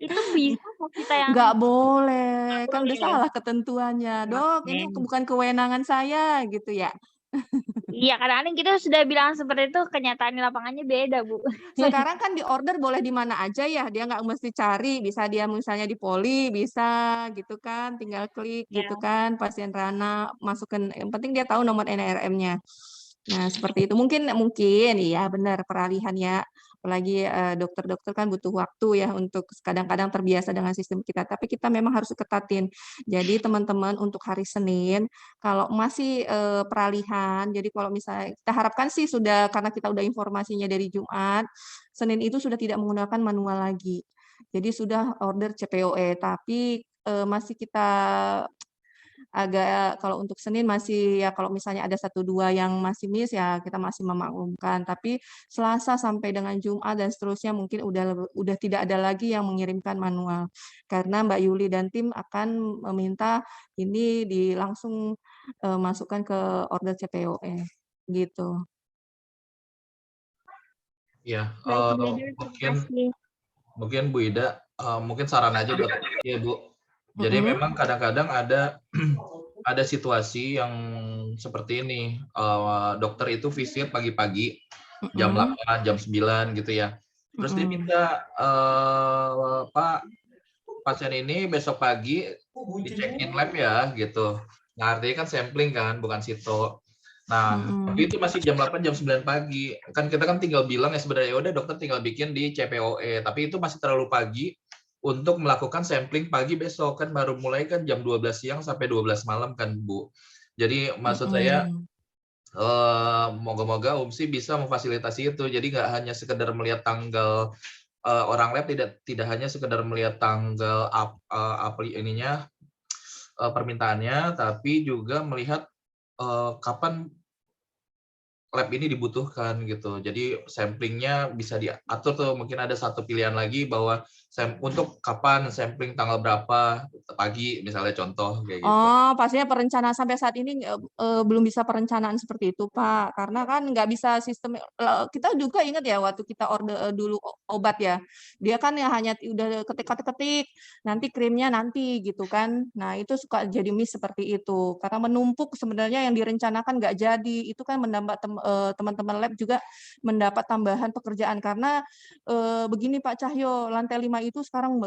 Itu bisa kok kita yang nggak boleh, kan udah boleh. salah ketentuannya. Dok, ini Oke. bukan kewenangan saya, gitu ya. Iya, kadang-kadang kita sudah bilang seperti itu, kenyataan di lapangannya beda, Bu. Sekarang kan di order boleh di mana aja ya, dia nggak mesti cari, bisa dia misalnya di poli, bisa gitu kan, tinggal klik Ya. gitu kan, pasien Rana, masukkan, yang penting dia tahu nomor NRM-nya. Nah, seperti itu. Mungkin iya benar peralihan ya. Apalagi dokter-dokter kan butuh waktu ya untuk kadang-kadang terbiasa dengan sistem kita. Tapi kita memang harus ketatin. Jadi teman-teman untuk hari Senin, kalau masih peralihan, jadi kalau misalnya kita harapkan sih sudah, karena kita udah informasinya dari Jumat, Senin itu sudah tidak menggunakan manual lagi. Jadi sudah order CPOE, tapi masih kita agak, kalau untuk Senin masih ya, kalau misalnya ada 1-2 yang masih miss ya kita masih memaklumkan, tapi Selasa sampai dengan Jumat dan seterusnya mungkin udah tidak ada lagi yang mengirimkan manual. Karena Mbak Yuli dan tim akan meminta ini langsung masukkan ke order CPOE gitu. Ya, Baik, Bu Ida, terima kasih. mungkin Bu Ida, mungkin saran aja buat ya Bu. Jadi Mm-mm. memang kadang-kadang ada situasi yang seperti ini, dokter itu visit pagi-pagi, jam Mm-mm. 8, jam 9 gitu ya. Terus dia Mm-mm. minta, Pak, pasien ini besok pagi dicek-in lab ya gitu. Nah, artinya kan sampling kan, bukan sito. Nah, Mm-mm. tapi itu masih jam 8, jam 9 pagi. Kan kita kan tinggal bilang ya sebenarnya, ya udah dokter tinggal bikin di CPOE, tapi itu masih terlalu pagi untuk melakukan sampling pagi besok, kan baru mulai kan jam 12 siang sampai 12 malam kan, Bu. Jadi maksud saya, Mm-mm. moga-moga UMSI bisa memfasilitasi itu. Jadi nggak hanya sekedar melihat tanggal, orang lab tidak hanya sekedar melihat tanggal permintaannya, tapi juga melihat kapan lab ini dibutuhkan gitu. Jadi samplingnya bisa diatur tuh, mungkin ada satu pilihan lagi bahwa untuk kapan sampling tanggal berapa pagi misalnya, contoh kayak gitu. Oh, pastinya perencanaan sampai saat ini belum bisa perencanaan seperti itu, Pak. Karena kan nggak bisa sistem, kita juga ingat ya waktu kita order dulu obat ya. Dia kan ya hanya udah ketik-ketik, nanti krimnya nanti gitu kan. Nah, itu suka jadi miss seperti itu. Karena menumpuk sebenarnya yang direncanakan nggak jadi. Itu kan menambah teman-teman lab juga mendapat tambahan pekerjaan. Karena begini Pak Cahyo, lantai 5 itu sekarang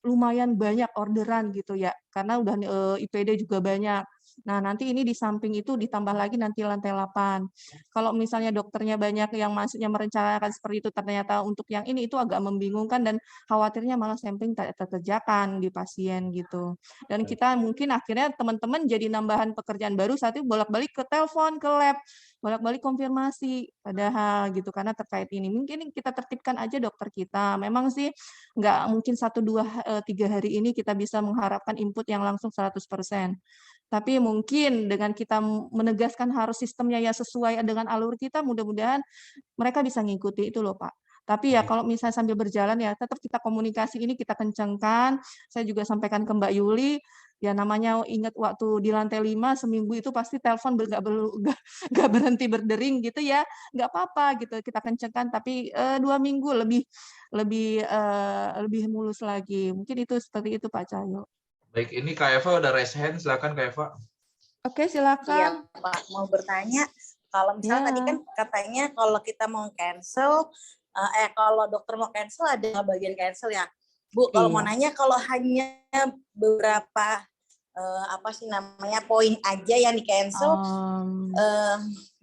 lumayan banyak orderan gitu ya. Karena udah IPD juga banyak. Nah, nanti ini di samping itu ditambah lagi nanti lantai 8. Kalau misalnya dokternya banyak yang maksudnya merencanakan seperti itu, ternyata untuk yang ini itu agak membingungkan dan khawatirnya malah sampling tak terkerjakan di pasien gitu. Dan kita mungkin akhirnya teman-teman jadi nambahan pekerjaan baru saat itu bolak-balik ke telepon, ke lab, bolak-balik konfirmasi padahal gitu, karena terkait ini. Mungkin kita tertibkan aja dokter kita. Memang sih nggak mungkin 1, 2, 3 hari ini kita bisa mengharapkan input yang langsung 100%. Tapi mungkin dengan kita menegaskan harus sistemnya ya sesuai dengan alur kita, mudah-mudahan mereka bisa ngikuti itu loh Pak. Tapi ya kalau misalnya sambil berjalan ya tetap kita komunikasi ini kita kencangkan. Saya juga sampaikan ke Mbak Yuli, ya namanya ingat waktu di lantai 5 seminggu itu pasti telepon nggak berhenti berdering gitu ya. Nggak apa-apa gitu kita kencangkan, tapi 2 minggu lebih mulus lagi. Mungkin itu seperti itu Pak Cahyo. Baik, ini Kak Eva udah raise hand, silakan Kak Eva. Oke, Iya silakan. Pak, mau bertanya, kalau misalnya tadi kan katanya kalau kita mau cancel, kalau dokter mau cancel ada bagian cancel ya. Bu, kalau mau nanya kalau hanya beberapa apa sih namanya poin aja yang di cancel,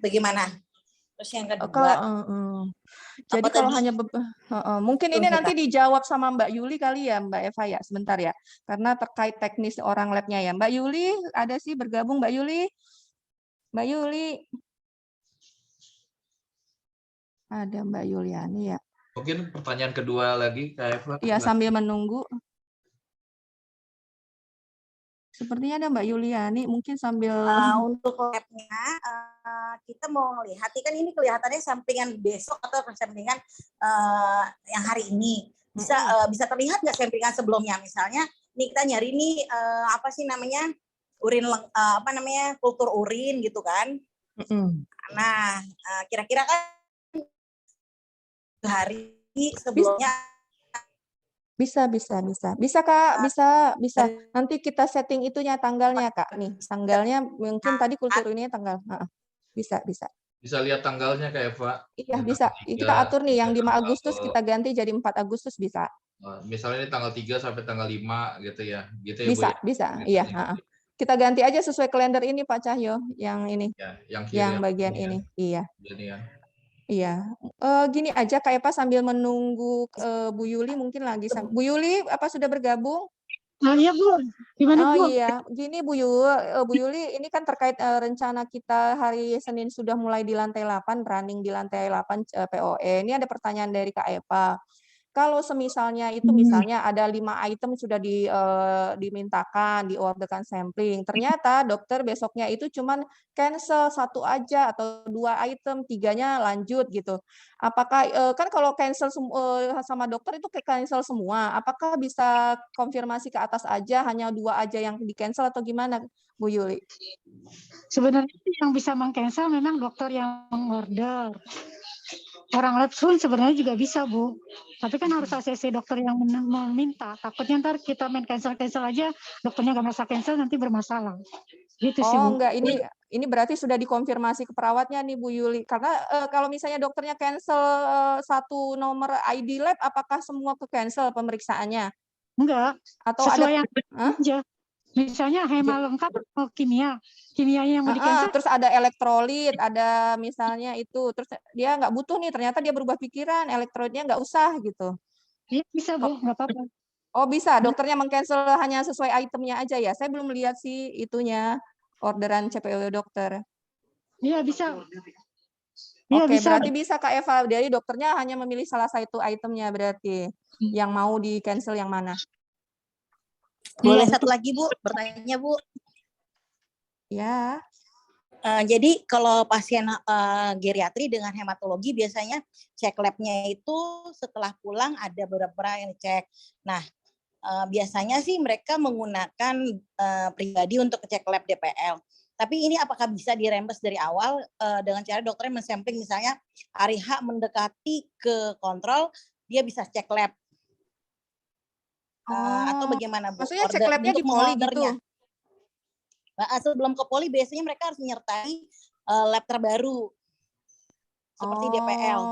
bagaimana? Terus yang kedua, jadi kalau hanya mungkin ini nanti dijawab sama Mbak Yuli kali ya Mbak Eva ya, sebentar ya, karena terkait teknis orang labnya ya. Mbak Yuli ada sih bergabung Mbak Yuli? Mbak Yuli ada Mbak Yuliani ya. Mungkin pertanyaan kedua lagi Kak Eva. Ya sambil menunggu. Sepertinya ada Mbak Yuliani, mungkin sambil Untuk labnya kita mau melihat, kan ini kelihatannya samplingan besok atau samplingan yang hari ini. Bisa terlihat nggak samplingan sebelumnya? Misalnya, nih kita nyari nih apa sih namanya urin kultur urin gitu kan? Nah, kira-kira kan hari sebelumnya bisa Kak, bisa. Nanti kita setting itunya tanggalnya Kak. Nih, tanggalnya mungkin tadi kultur ini tanggal. Bisa. Bisa lihat tanggalnya Kak Eva. Iya, bisa. Kita atur nih yang 5 Agustus kita ganti jadi 4 Agustus bisa. Misalnya ini tanggal 3 sampai tanggal 5 gitu ya. Gitu ya, Bu. Bisa. Iya, Kita ganti aja sesuai kalender ini Pak Cahyo, yang ini. Ya, yang kiri Yang bagian ini. Iya. Jadi ya. Iya. Gini aja Kak Eva sambil menunggu Bu Yuli mungkin lagi. Bu Yuli apa sudah bergabung? Iya Bu, gimana Bu? Iya, gini Bu Yuli, ini kan terkait rencana kita hari Senin sudah mulai di lantai 8, running di lantai 8 POE. Ini ada pertanyaan dari Kak Eva. Kalau semisalnya itu misalnya ada 5 item sudah dimintakan, diorderkan sampling. Ternyata dokter besoknya itu cuman cancel 1 aja atau 2 item, 3-nya lanjut gitu. Apakah kan kalau cancel sama dokter itu cancel semua. Apakah bisa konfirmasi ke atas aja, hanya 2 aja yang di-cancel atau gimana, Bu Yuli? Sebenarnya yang bisa meng-cancel memang dokter yang mengorder. Orang lab pun sebenarnya juga bisa Bu, tapi kan harus ACC dokter yang meminta. Takutnya ntar kita main cancel aja, dokternya nggak merasa cancel nanti bermasalah. Gitu sih Bu. Enggak, ini berarti sudah dikonfirmasi ke perawatnya nih Bu Yuli. Karena kalau misalnya dokternya cancel 1 nomor ID lab, apakah semua ke cancel pemeriksaannya? Enggak, Atau sesuai ada yang aja. Misalnya hema lengkap kimianya yang mau di-cancel. Terus ada elektrolit, ada misalnya itu, terus dia nggak butuh nih, ternyata dia berubah pikiran, elektrolitnya nggak usah gitu. Iya bisa Bu, nggak apa-apa. Oh bisa, dokternya meng-cancel hanya sesuai itemnya aja ya? Saya belum lihat sih itunya, orderan CPO dokter. Iya bisa. Iya Oke, bisa. berarti bisa Kak Eva, jadi dokternya hanya memilih salah satu itemnya berarti, yang mau di-cancel yang mana? boleh satu lagi Bu, bertanya Bu. Ya. Jadi kalau pasien geriatri dengan hematologi biasanya cek labnya itu setelah pulang ada beberapa yang cek. Nah, biasanya sih mereka menggunakan pribadi untuk cek lab DPL. Tapi ini apakah bisa dirembes dari awal dengan cara dokternya mensampling misalnya hari H mendekati ke kontrol, dia bisa cek lab. Atau bagaimana Bu? Maksudnya cek labnya di poli gitu? Sebelum ke poli biasanya mereka harus menyertai lab terbaru seperti DPL.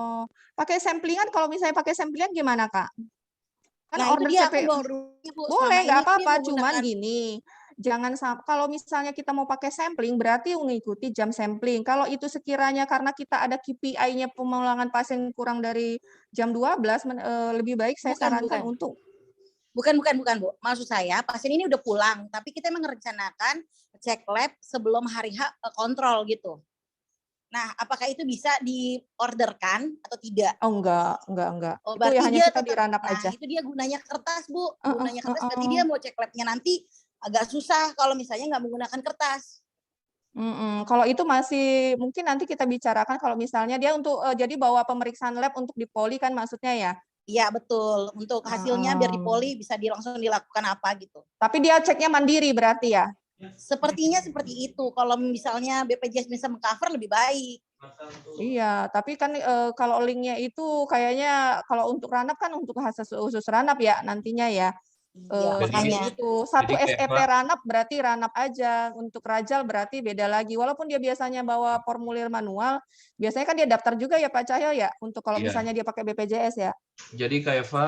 Pakai samplingan, kalau misalnya pakai samplingan gimana Kak? Kan Nah itu order dia CPO. Boleh, nggak apa-apa, cuman gini, jangan kalau misalnya kita mau pakai sampling berarti mengikuti jam sampling. Kalau itu sekiranya karena kita ada KPI-nya pemulangan pasien kurang dari jam 12, lebih baik saya sarankan untuk Bukan Bu. Maksud saya pasien ini udah pulang, tapi kita memang merencanakan cek lab sebelum hari H kontrol gitu. Nah, apakah itu bisa diorderkan atau tidak? Oh enggak. Oh, itu ya hanya kita di run-up aja. Itu dia gunanya kertas Bu. Gunanya kertas berarti dia mau cek labnya nanti agak susah kalau misalnya nggak menggunakan kertas. Kalau itu masih mungkin nanti kita bicarakan kalau misalnya dia untuk jadi bawa pemeriksaan lab untuk di poli kan maksudnya ya? Iya betul, untuk hasilnya biar di poli bisa langsung dilakukan apa gitu. Tapi dia ceknya mandiri berarti ya? Sepertinya seperti itu. Kalau misalnya BPJS bisa mengcover lebih baik. Iya, tapi kan kalau linknya itu kayaknya kalau untuk run-up kan untuk khusus run-up ya nantinya ya. Makanya itu satu jadi SEP run-up berarti run-up aja, untuk Rajal berarti beda lagi. Walaupun dia biasanya bawa formulir manual, biasanya kan dia daftar juga ya Pak Cahyo ya, untuk kalau misalnya dia pakai BPJS ya. Jadi Kak Eva,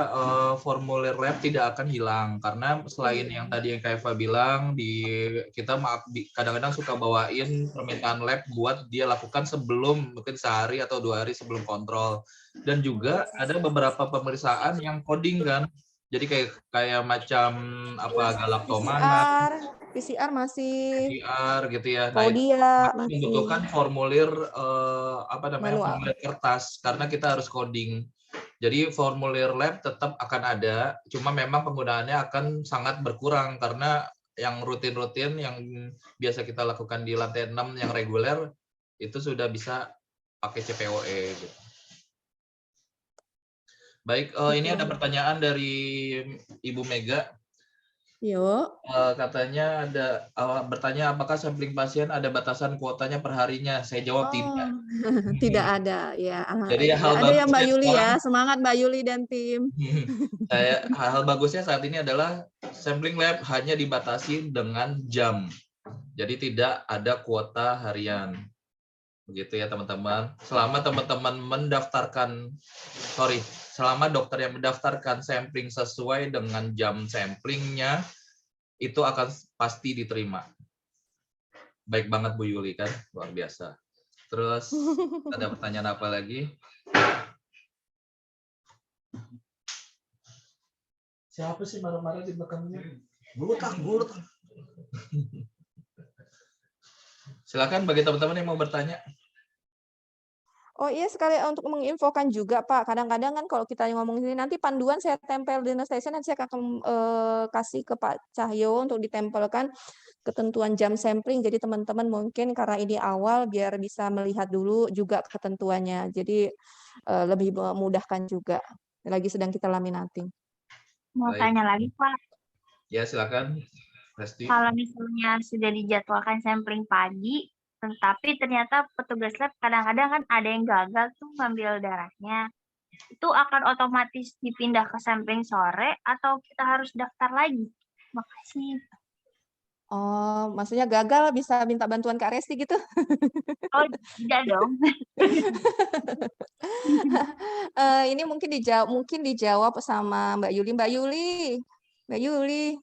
formulir lab tidak akan hilang karena selain yang tadi yang Kak Eva bilang, kita kadang-kadang suka bawain permintaan lab buat dia lakukan sebelum mungkin sehari atau 2 hari sebelum kontrol. Dan juga ada beberapa pemeriksaan yang coding kan. Jadi kayak macam apa galaktomana, PCR masih, PCR gitu ya. nah, itu masih membutuhkan formulir formulir kertas karena kita harus coding. Jadi formulir lab tetap akan ada, cuma memang penggunaannya akan sangat berkurang karena yang rutin-rutin yang biasa kita lakukan di lantai 6 yang reguler itu sudah bisa pakai CPOE gitu. Baik, ini ada pertanyaan dari Ibu Mega. Yuk. Katanya bertanya apakah sampling pasien ada batasan kuotanya per harinya. Saya jawab tidak. Tidak ada ya. Jadi Ya, hal ada ya Mbak bagusnya Yuli ya. sekarang- Semangat Mbak Yuli dan tim. hal bagusnya saat ini adalah sampling lab hanya dibatasi dengan jam. Jadi tidak ada kuota harian. Begitu ya teman-teman. Selama teman-teman selama dokter yang mendaftarkan sampling sesuai dengan jam samplingnya, itu akan pasti diterima. Baik banget Bu Yuli kan, luar biasa. Terus ada pertanyaan apa lagi? Siapa sih marah-marah di belakangnya? Gulut. Silakan bagi teman-teman yang mau bertanya. Oh iya, sekali untuk menginfokan juga Pak, kadang-kadang kan kalau kita ngomong ini nanti panduan saya tempel di station, nanti saya akan kasih ke Pak Cahyo untuk ditempelkan ketentuan jam sampling. Jadi teman-teman mungkin karena ini awal biar bisa melihat dulu juga ketentuannya. Jadi lebih memudahkan juga. Lagi sedang kita laminating. Mau Baik. tanya lagi, Pak. Ya, silakan. Resti. Kalau misalnya sudah dijadwalkan sampling pagi, tetapi ternyata petugas lab kadang-kadang kan ada yang gagal tuh ngambil darahnya. Itu akan otomatis dipindah ke sampling sore atau kita harus daftar lagi? Makasih. Oh, maksudnya gagal bisa minta bantuan Kak Resti gitu? Oh, tidak dong. Ini mungkin dijawab sama Mbak Yuli. Mbak Yuli.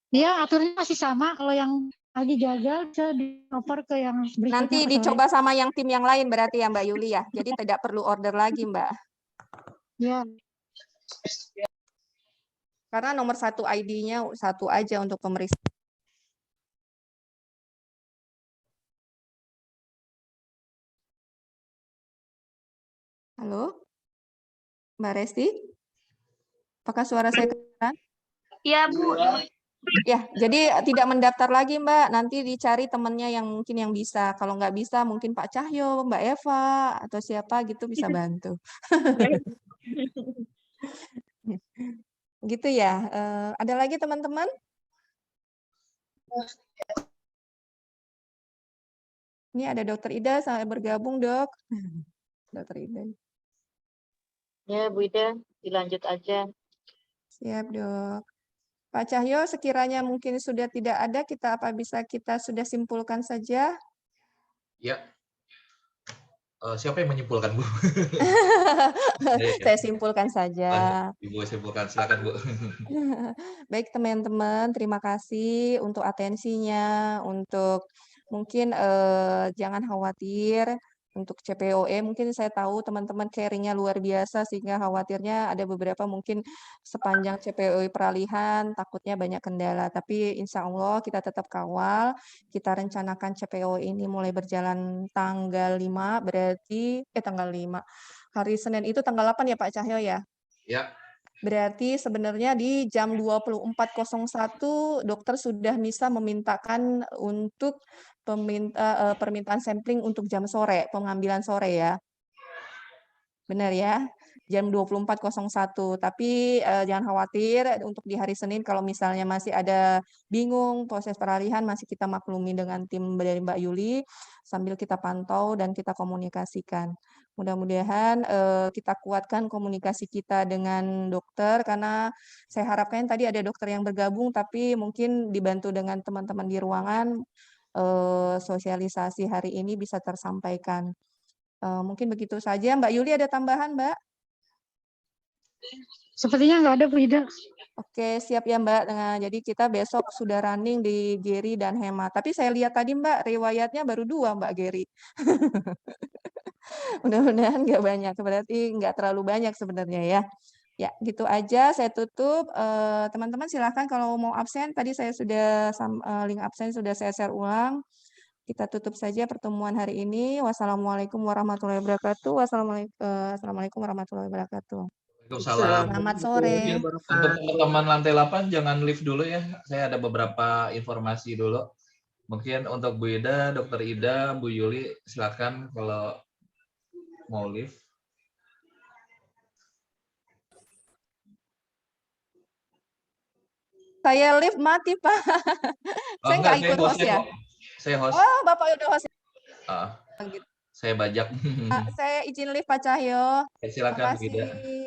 Dia aturannya masih sama. Kalau yang lagi gagal bisa dioper ke yang berikutnya. Nanti ke dicoba saya. sama yang tim yang lain berarti ya Mbak Yuli ya. Jadi tidak perlu order lagi Mbak. Ya. Karena nomor 1 ID-nya satu aja untuk pemeriksaan. Halo? Mbak Resti? Apakah suara saya kedengaran? Iya, Bu. Ya, jadi tidak mendaftar lagi Mbak. Nanti dicari temannya yang mungkin yang bisa. Kalau nggak bisa mungkin Pak Cahyo, Mbak Eva, atau siapa gitu bisa bantu. Gitu ya. Ada lagi teman-teman? Ini ada Dokter Ida, saya bergabung Dok. Dokter Ida. Ya, Bu Ida, dilanjut aja. Siap Dok. Pak Cahyo, sekiranya mungkin sudah tidak ada, apa bisa kita sudah simpulkan saja? Ya. Siapa yang menyimpulkan, Bu? Saya simpulkan saja. Ibu simpulkan, silakan Bu. Baik teman-teman, terima kasih untuk atensinya, untuk mungkin jangan khawatir untuk CPOE. Mungkin saya tahu teman-teman caring-nya luar biasa sehingga khawatirnya ada beberapa mungkin sepanjang CPOE peralihan takutnya banyak kendala. Tapi insya Allah kita tetap kawal. Kita rencanakan CPOE ini mulai berjalan tanggal 5, berarti tanggal 5. Hari Senin itu tanggal 8 ya Pak Cahyo ya? Ya. Berarti sebenarnya di jam 24.01 dokter sudah bisa memintakan untuk permintaan sampling untuk jam sore, pengambilan sore ya. Benar ya? Jam 24.01. Tapi jangan khawatir untuk di hari Senin kalau misalnya masih ada bingung proses peralihan masih kita maklumi dengan tim dari Mbak Yuli sambil kita pantau dan kita komunikasikan. Mudah-mudahan kita kuatkan komunikasi kita dengan dokter karena saya harapkan tadi ada dokter yang bergabung tapi mungkin dibantu dengan teman-teman di ruangan sosialisasi hari ini bisa tersampaikan. Mungkin begitu saja. Mbak Yuli ada tambahan, Mbak? Sepertinya nggak ada, Bu Ida. Oke, siap ya Mbak. Nah, jadi kita besok sudah running di Geri dan Hema. Tapi saya lihat tadi Mbak, riwayatnya baru 2 Mbak Geri. Mudah-mudahan nggak banyak, berarti nggak terlalu banyak sebenarnya ya. Ya, gitu aja. Saya tutup. Teman-teman silahkan kalau mau absen. Tadi saya sudah link absen sudah saya share ulang. Kita tutup saja pertemuan hari ini. Wassalamualaikum warahmatullahi wabarakatuh. Wassalamualaikum warahmatullahi wabarakatuh. Waalaikumsalam. Selamat sore. Untuk teman-teman lantai 8 jangan live dulu ya. Saya ada beberapa informasi dulu. Mungkin untuk Bu Ida, Dokter Ida, Bu Yuli, silakan kalau mau live. Saya live mati, Pak. Oh, Saya nggak saya ikut host hostnya ya. kok. Saya host. Oh, Bapak udah host. Ah, Gitu. saya bajak. Saya izin live Pak Cahyo. Silakan Bu Terima Ida. kasih.